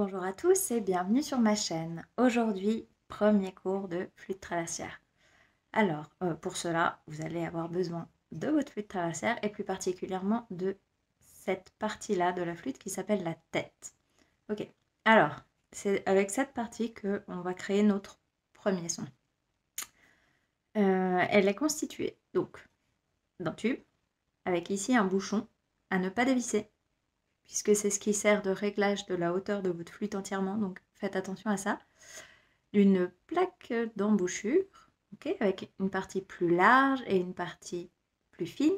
Bonjour à tous et bienvenue sur ma chaîne. Aujourd'hui, premier cours de flûte traversière. Alors, pour cela, vous allez avoir besoin de votre flûte traversière et plus particulièrement de cette partie-là de la flûte qui s'appelle la tête. Ok, alors, c'est avec cette partie qu'on va créer notre premier son. Elle est constituée donc d'un tube avec ici un bouchon à ne pas dévisser, puisque c'est ce qui sert de réglage de la hauteur de votre flûte entièrement, donc faites attention à ça. D'une plaque d'embouchure, okay, avec une partie plus large et une partie plus fine,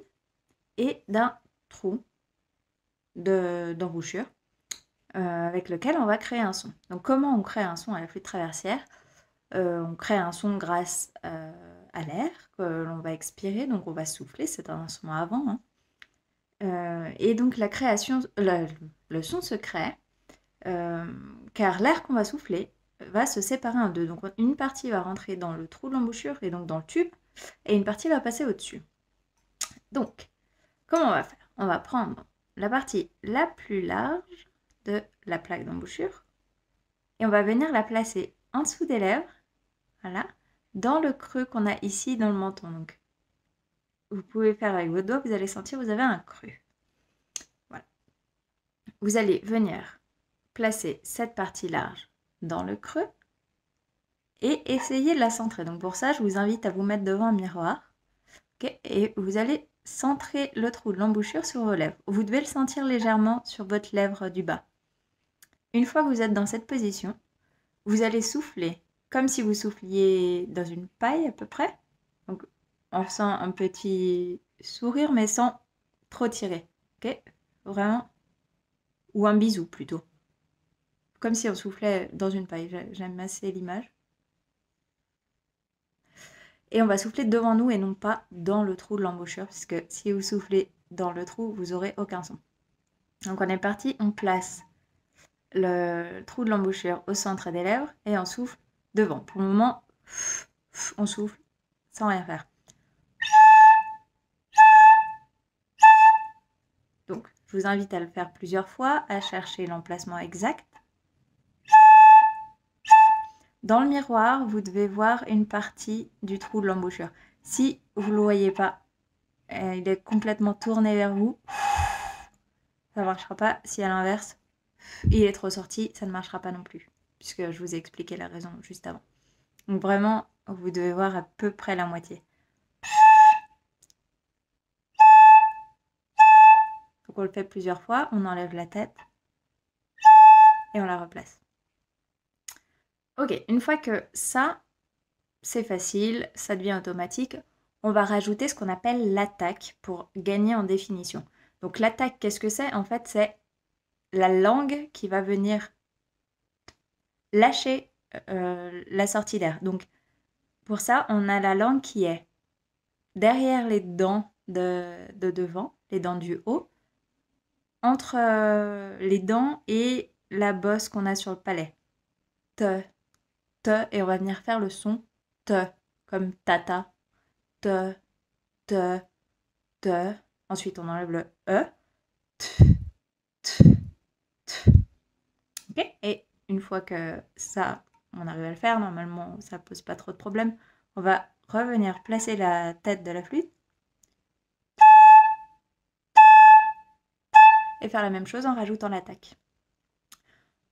et d'un trou d'embouchure avec lequel on va créer un son. Donc comment on crée un son à la flûte traversière? On crée un son grâce à l'air que l'on va expirer, donc on va souffler, c'est un instrument à vent, hein. Et donc la création, le son se crée car l'air qu'on va souffler va se séparer en deux. Donc une partie va rentrer dans le trou de l'embouchure et donc dans le tube, et une partie va passer au-dessus. Donc, comment on va faire? On va prendre la partie la plus large de la plaque d'embouchure et on va venir la placer en dessous des lèvres, voilà, dans le creux qu'on a ici dans le menton. Donc, vous pouvez faire avec vos doigts, vous allez sentir, vous avez un creux. Voilà. Vous allez venir placer cette partie large dans le creux et essayer de la centrer. Donc pour ça, je vous invite à vous mettre devant un miroir, okay, et vous allez centrer le trou de l'embouchure sur vos lèvres. Vous devez le sentir légèrement sur votre lèvre du bas. Une fois que vous êtes dans cette position, vous allez souffler comme si vous souffliez dans une paille à peu près. Donc en faisant un petit sourire mais sans trop tirer. Okay, vraiment. Ou un bisou plutôt. Comme si on soufflait dans une paille. J'aime assez l'image. Et on va souffler devant nous et non pas dans le trou de l'embouchure, puisque si vous soufflez dans le trou, vous n'aurez aucun son. Donc on est parti, on place le trou de l'embouchure au centre des lèvres et on souffle devant. Pour le moment, on souffle sans rien faire. Donc je vous invite à le faire plusieurs fois, à chercher l'emplacement exact. Dans le miroir, vous devez voir une partie du trou de l'embouchure. Si vous ne le voyez pas, il est complètement tourné vers vous, ça ne marchera pas. Si à l'inverse, il est trop sorti, ça ne marchera pas non plus, puisque je vous ai expliqué la raison juste avant. Donc vraiment, vous devez voir à peu près la moitié. Donc on le fait plusieurs fois, on enlève la tête et on la replace. Ok, une fois que ça, c'est facile, ça devient automatique, on va rajouter ce qu'on appelle l'attaque pour gagner en définition. Donc l'attaque, qu'est-ce que c'est? En fait, c'est la langue qui va venir lâcher la sortie d'air. Donc pour ça, on a la langue qui est derrière les dents de devant, les dents du haut, entre les dents et la bosse qu'on a sur le palais. Te, te, et on va venir faire le son te, comme tata. Te, te, te. Ensuite, on enlève le e. T, t, t. Ok. Et une fois que ça, on arrive à le faire, normalement, ça pose pas trop de problème. On va revenir placer la tête de la flûte et faire la même chose en rajoutant l'attaque.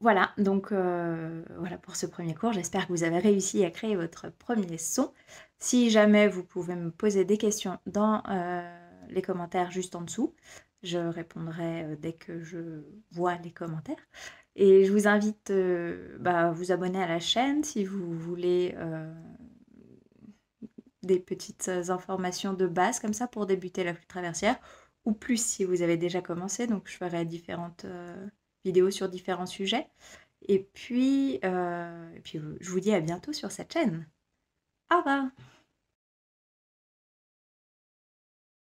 Voilà, donc voilà pour ce premier cours. J'espère que vous avez réussi à créer votre premier son. Si jamais vous pouvez me poser des questions dans les commentaires juste en dessous, je répondrai dès que je vois les commentaires. Et je vous invite à vous abonner à la chaîne si vous voulez des petites informations de base comme ça pour débuter la flûte traversière, ou plus si vous avez déjà commencé. Donc je ferai différentes vidéos sur différents sujets. Et puis je vous dis à bientôt sur cette chaîne. Au revoir!